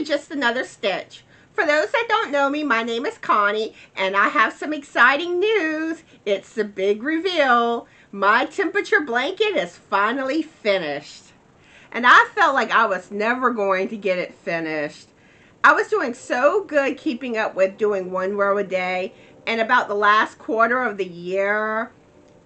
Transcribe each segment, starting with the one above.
to Just Another Stitch. For those that don't know me, my name is Connie, and I have some exciting news. It's the big reveal. My temperature blanket is finally finished. And I felt like I was never going to get it finished. I was doing so good keeping up with doing one row a day, and about the last quarter of the year,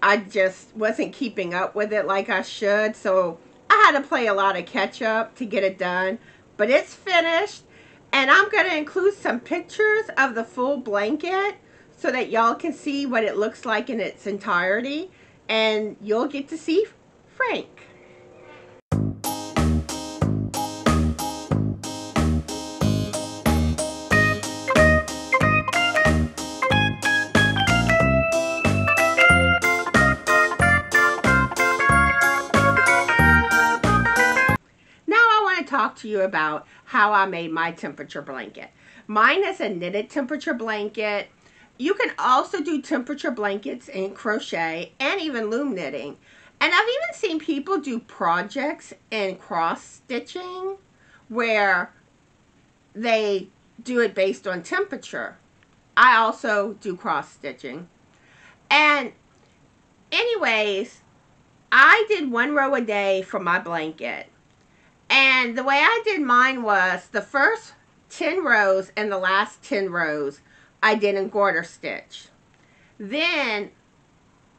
I just wasn't keeping up with it like I should, so I had to play a lot of catch up to get it done. But it's finished, and I'm going to include some pictures of the full blanket so that y'all can see what it looks like in its entirety, and you'll get to see Frank. Now I want to talk to you about how I made my temperature blanket. Mine is a knitted temperature blanket. You can also do temperature blankets in crochet and even loom knitting. And I've even seen people do projects in cross stitching where they do it based on temperature. I also do cross stitching. And anyways, I did one row a day for my blanket. And the way I did mine was the first 10 rows and the last 10 rows I did in garter stitch. Then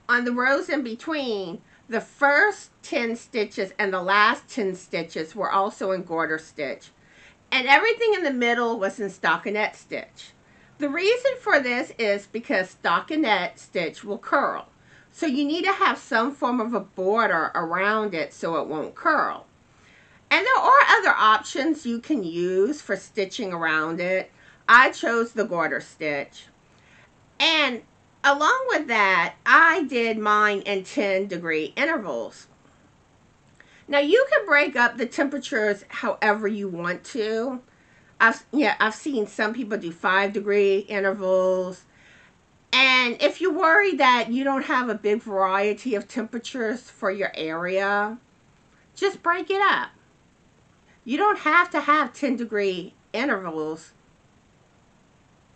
on the rows in between, the first 10 stitches and the last 10 stitches were also in garter stitch. And everything in the middle was in stockinette stitch. The reason for this is because stockinette stitch will curl. So you need to have some form of a border around it so it won't curl. And there are other options you can use for stitching around it. I chose the garter stitch. And along with that, I did mine in 10-degree intervals. Now you can break up the temperatures however you want to. I've seen some people do 5-degree intervals. And if you worry that you don't have a big variety of temperatures for your area, just break it up. You don't have to have 10-degree intervals,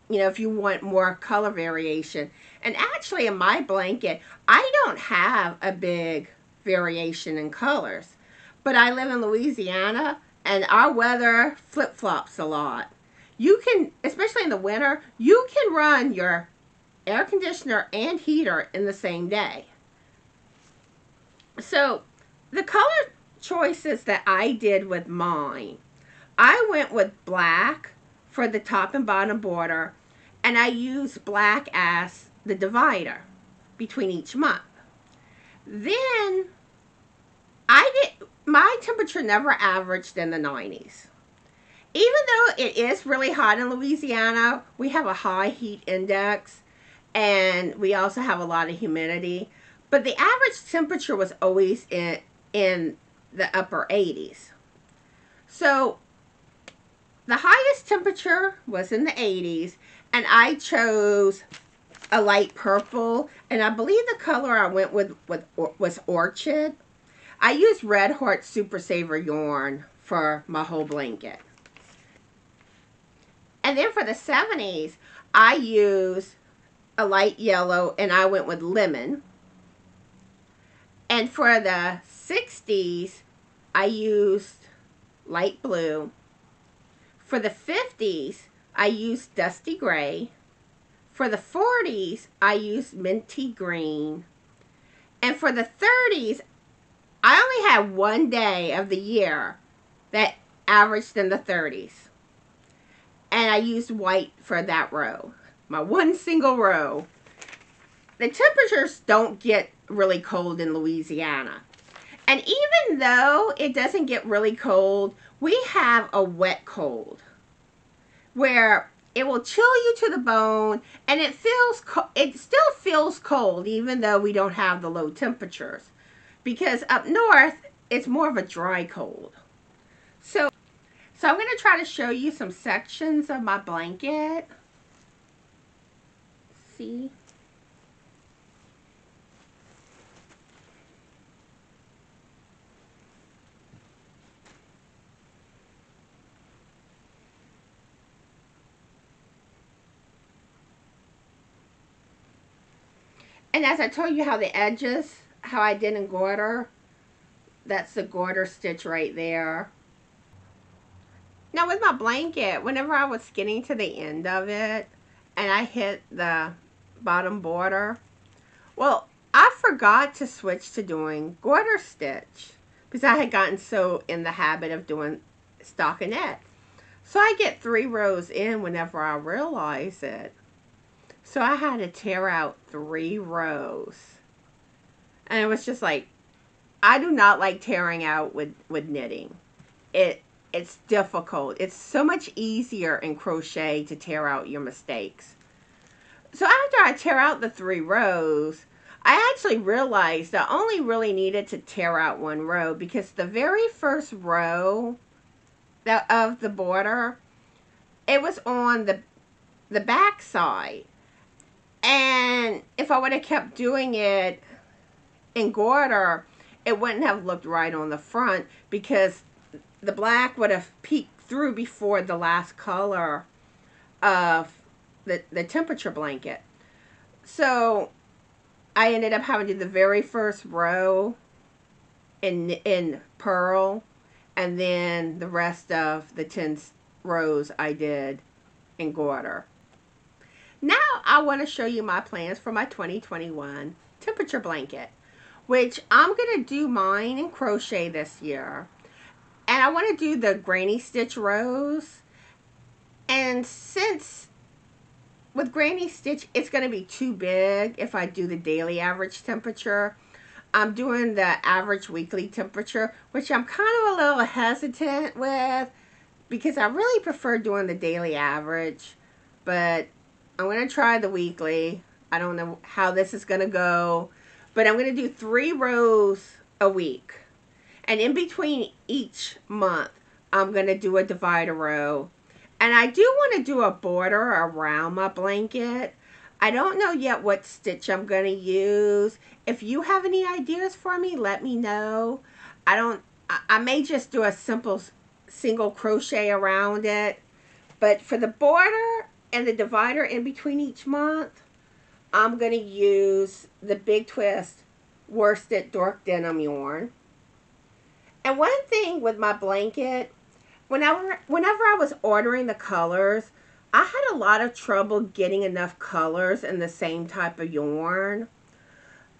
if you want more color variation. And actually in my blanket, I don't have a big variation in colors. But I live in Louisiana, and our weather flip-flops a lot. You can, especially in the winter, you can run your air conditioner and heater in the same day. So the color choices that I did with mine, I went with black for the top and bottom border, and I used black as the divider between each month. Then my temperature never averaged in the 90s. Even though it is really hot in Louisiana, we have a high heat index, and we also have a lot of humidity, but the average temperature was always in the upper 80s. So the highest temperature was in the 80s, and I chose a light purple, and I believe the color I went with was Orchid. I used Red Heart Super Saver yarn for my whole blanket. And then for the 70s, I used a light yellow, and I went with Lemon. And for the 60s, I used light blue. For the 50s, I used Dusty Gray. For the 40s, I used Minty Green. And for the 30s, I only had one day of the year that averaged in the 30s. And I used white for that row. My one single row. The temperatures don't get really cold in Louisiana. And even though it doesn't get really cold, we have a wet cold where it will chill you to the bone, and it still feels cold even though we don't have the low temperatures, because up north it's more of a dry cold. So I'm going to try to show you some sections of my blanket. See? And as I told you how the edges, how I did in Garter, that's the Garter stitch right there. Now with my blanket, whenever I was getting to the end of it and I hit the bottom border, well, I forgot to switch to doing Garter stitch because I had gotten so in the habit of doing stockinette. So I get 3 rows in whenever I realize it. So I had to tear out 3 rows. And it was just like, I do not like tearing out with knitting. It's difficult. It's so much easier in crochet to tear out your mistakes. So after I tear out the 3 rows, I actually realized I only really needed to tear out 1 row because the very first row of the border, it was on the back side. And if I would have kept doing it in Garter, it wouldn't have looked right on the front because the black would have peeked through before the last color of the temperature blanket. So I ended up having to do the very first row in purl, and then the rest of the 10 rows I did in Garter. Now I want to show you my plans for my 2021 temperature blanket, which I'm going to do mine in crochet this year. And I want to do the granny stitch rows. And since with granny stitch, it's going to be too big if I do the daily average temperature, I'm doing the average weekly temperature, which I'm kind of a little hesitant with because I really prefer doing the daily average. But I'm going to try the weekly. I don't know how this is going to go, but I'm going to do 3 rows a week. And in between each month, I'm going to do a divider row. And I do want to do a border around my blanket. I don't know yet what stitch I'm going to use. If you have any ideas for me, let me know. I may just do a simple single crochet around it. But for the border and the divider in between each month, I'm going to use the Big Twist worsted dark denim yarn. And one thing with my blanket, whenever I was ordering the colors, I had a lot of trouble getting enough colors in the same type of yarn.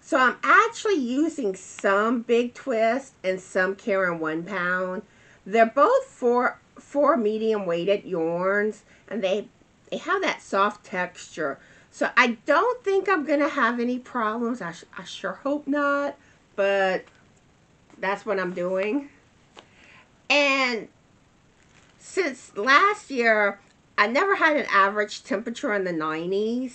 So I'm actually using some Big Twist and some Caron 1 pound. They're both four medium weighted yarns, and they have that soft texture. So I don't think I'm going to have any problems. I sure hope not, but that's what I'm doing. And since last year, I never had an average temperature in the 90s.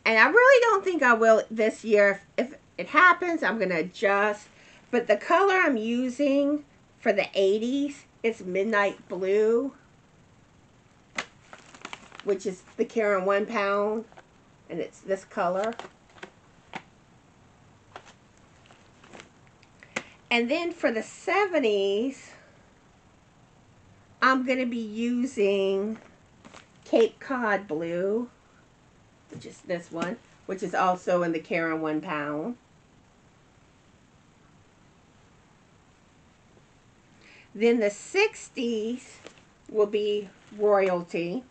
And I really don't think I will this year. If it happens, I'm going to adjust. But the color I'm using for the 80s is Midnight Blue, which is the Caron 1 pound. And it's this color. And then for the 70s, I'm going to be using Cape Cod Blue, which is this one, which is also in the Caron 1 pound. Then the 60s will be Royalty,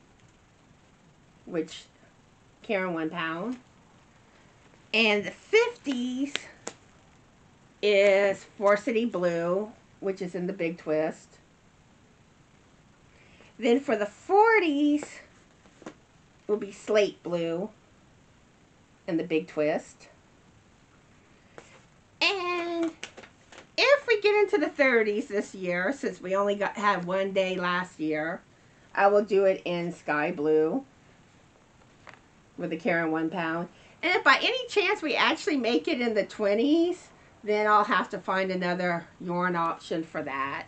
which Caron 1 pound. And the 50s is Varsity Blue, which is in the Big Twist. Then for the 40s will be Slate Blue and the Big Twist. And if we get into the 30s this year, since we only had 1 day last year, I will do it in Sky Blue with the Caron 1 pound. And if by any chance we actually make it in the 20s, then I'll have to find another yarn option for that.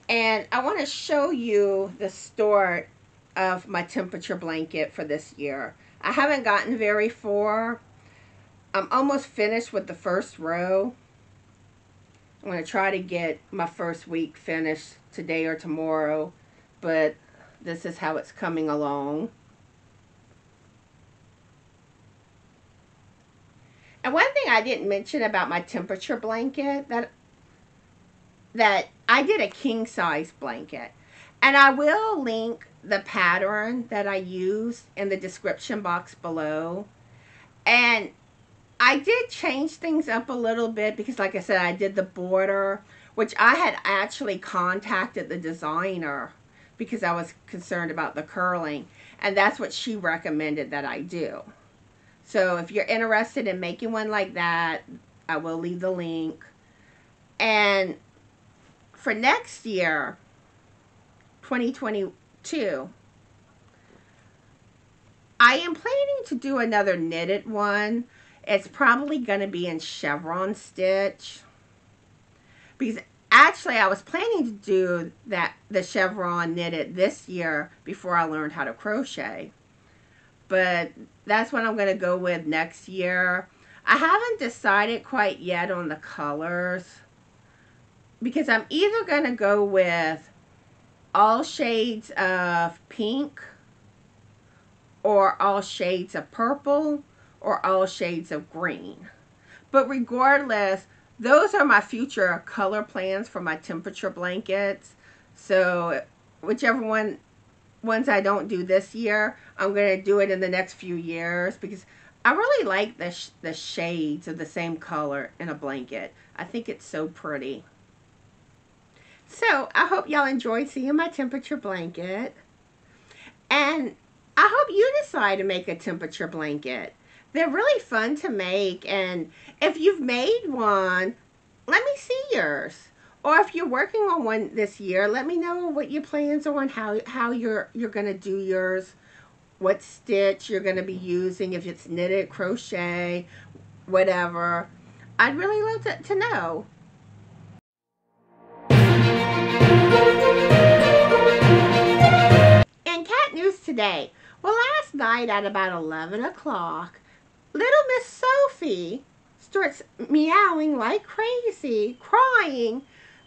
And I want to show you the start of my temperature blanket for this year. I haven't gotten very far. I'm almost finished with the first row. I'm going to try to get my first week finished today or tomorrow, but this is how it's coming along. I didn't mention about my temperature blanket, that I did a king size blanket. And I will link the pattern that I used in the description box below. And I did change things up a little bit because, like I said, I did the border, which I had actually contacted the designer because I was concerned about the curling. And that's what she recommended that I do. So if you're interested in making one like that, I will leave the link. And for next year, 2022, I am planning to do another knitted one. It's probably going to be in chevron stitch, because actually I was planning to do the chevron knitted this year before I learned how to crochet, but that's what I'm going to go with next year. I haven't decided quite yet on the colors, because I'm either going to go with all shades of pink, or all shades of purple, or all shades of green. But regardless, those are my future color plans for my temperature blankets. So whichever ones I don't do this year, I'm going to do it in the next few years, because I really like the shades of the same color in a blanket. I think it's so pretty. So I hope y'all enjoyed seeing my temperature blanket. And I hope you decide to make a temperature blanket. They're really fun to make. And if you've made one, let me see yours. Or if you're working on one this year, let me know what your plans are on how you're going to do yours. What stitch you're going to be using, if it's knitted, crochet, whatever. I'd really love to know. And cat news today. Well, last night at about 11 o'clock, little Miss Sophie starts meowing like crazy, crying,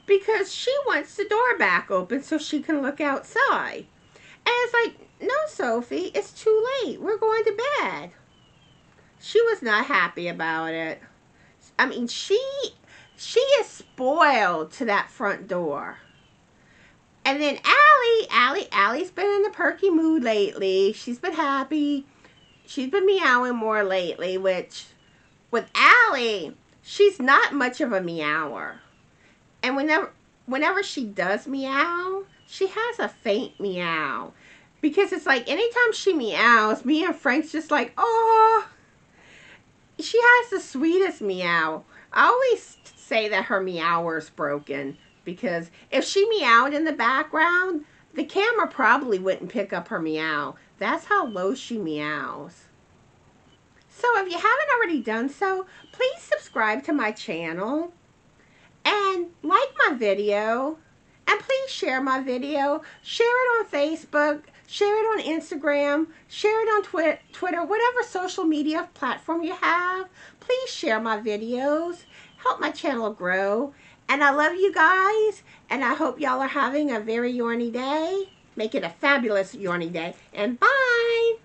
because she wants the door back open so she can look outside. And it's like, no, Sophie, it's too late. We're going to bed. She was not happy about it. I mean, she is spoiled to that front door. And then Allie's been in a perky mood lately. She's been happy. She's been meowing more lately, which with Allie, she's not much of a meower. And whenever she does meow, she has a faint meow. Because it's like anytime she meows, me and Frank's just like, oh, she has the sweetest meow. I always say that her meower's broken, because if she meowed in the background, the camera probably wouldn't pick up her meow. That's how low she meows. So if you haven't already done so, please subscribe to my channel and like my video, and please share my video. Share it on Facebook, share it on Instagram, share it on Twitter, whatever social media platform you have. Please share my videos. Help my channel grow. And I love you guys, and I hope y'all are having a very yarny day. Make it a fabulous yarny day, and bye!